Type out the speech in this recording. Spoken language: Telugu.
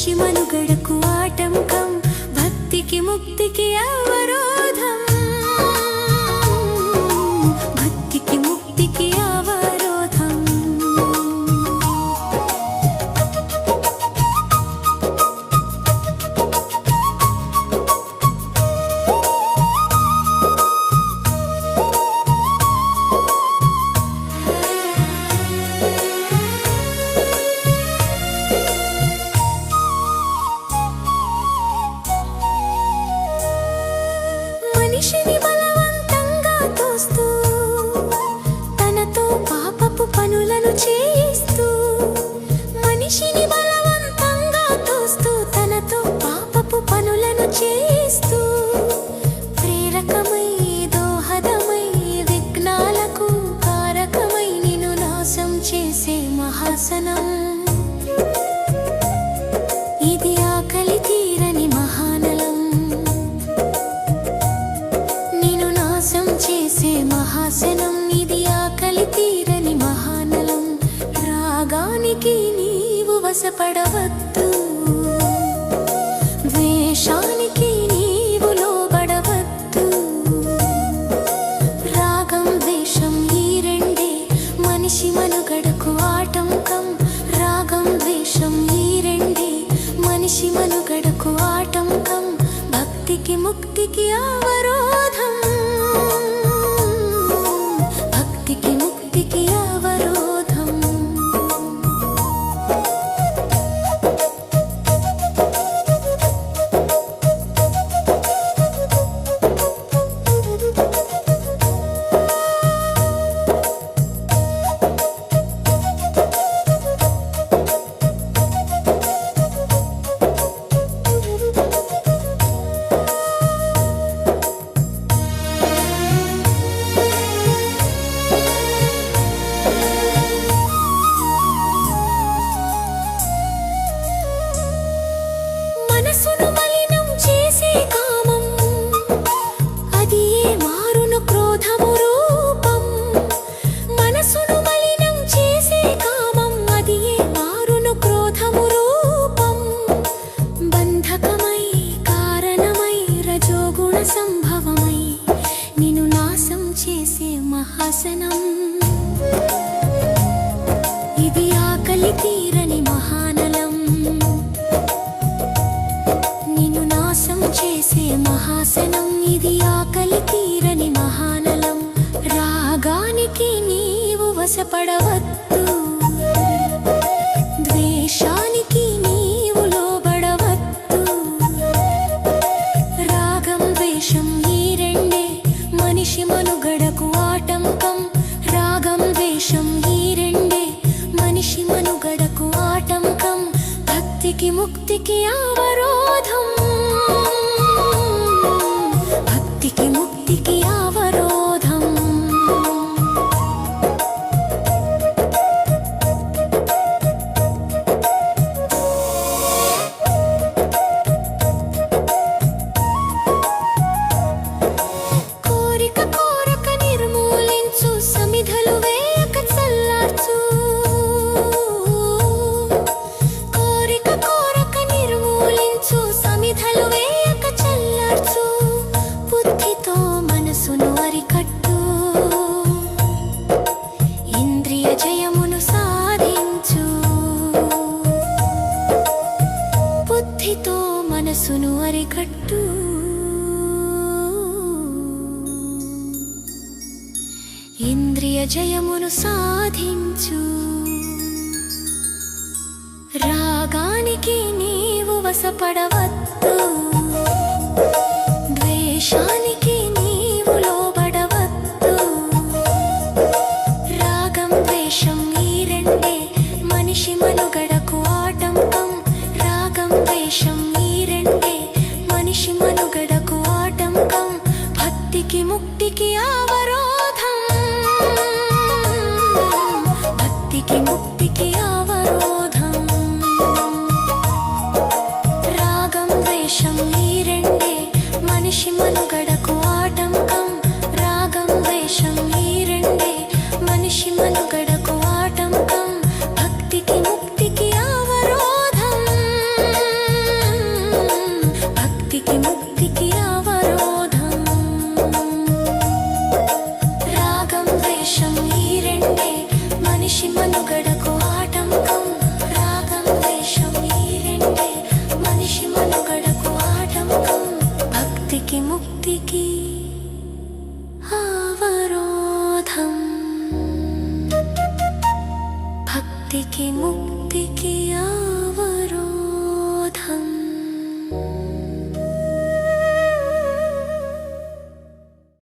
మనిషి మనుగడకు ఆటంకం, భక్తికి ముక్తికి అవరోధం, భక్తికి ముక్తికి అవరోధం. మనిషిని బలవంతంగా తోస్తూ తనతో పాపపు పనులను చేయిస్తూ, మనిషిని బలవంతంగా తోస్తూ తనతో పాపపు పనులను చేయిస్తూ, ప్రేరకమై దోహదమై విఘ్నాలకు కారకమై నిన్ను నాశం చేసే మహాసనం. ఇది ఆకలి తీరని మహానలం, చేసే మహాసనం. ఇది ఆకలి తీరని మహానలం. రాగానికి నీవు వశపడవద్దు, ద్వేషానికి నీవు లోబడవద్దు. రాగం ద్వేషం ఈ రెండే మనిషి మనుగడకు ఆటంకం. రాగం ద్వేషం ఈ రెండే మనిషి మనుగడకు ఆటంకం, భక్తికి ముక్తికి అవరోధం, భక్తికి ముక్తికి అవరోధం. మనసును మలినం చేసే కామం, అది ఏ మారును క్రోధము రూపం. మనసును మలినం చేసే కామం, అది ఏ మారును క్రోధము రూపం. బంధకమై కారణమై రజోగుణ సంభవమై నిన్ను నాశం చేసే మహాసనం. ఇది ఆకలి తీరని మహానలం, నిన్ను నాశం చేసే మహాసనం. ఇది ఆకలి తీరని మహానలం. రాగానికి నీవు వశపడవద్దు, ద్వేషానికి నీవు లోబడవద్దు. రాగం ద్వేషం ఈ రెండే మనిషి మనుగడకు ఆటంకం. రాగం ద్వేషం ఈ రెండే మనిషి మనుగడకు ఆటంకం, భక్తికి ముక్తికి అవరోధం, భక్తికి ముక్తికి అవరోధం. కోరిక కోరక నిర్మూలించు, సమిధలు వేయక చల్లార్చు. కోరిక కోరక నిర్మూలించు, సమిధలు వేయక చల్లార్చు. బుద్ధితో మనసును అరికట్టు, ఇంద్రియ జయమును సాధించు. బుద్ధితో మనసును అరికట్టు, ఇంద్రియ జయమును సాధించు. రాగానికి నీవు వశపడవద్దు, ద్వేషానికి నీవు లోబడవద్దు. రాగం ద్వేషం ఈ రెండే మనిషి మనుగడకు ఆటంకం. రాగం ద్వేషం ఈ రెండే మనిషి మనుగడకు ఆటంకం, భక్తికి ముక్తికి అవరోధం, భక్తికి ముక్తికి అవరోధం. రాగం ద్వేషం ఈ రెండే మనిషి మనుగడకు ఆటంకం. మనుగడకు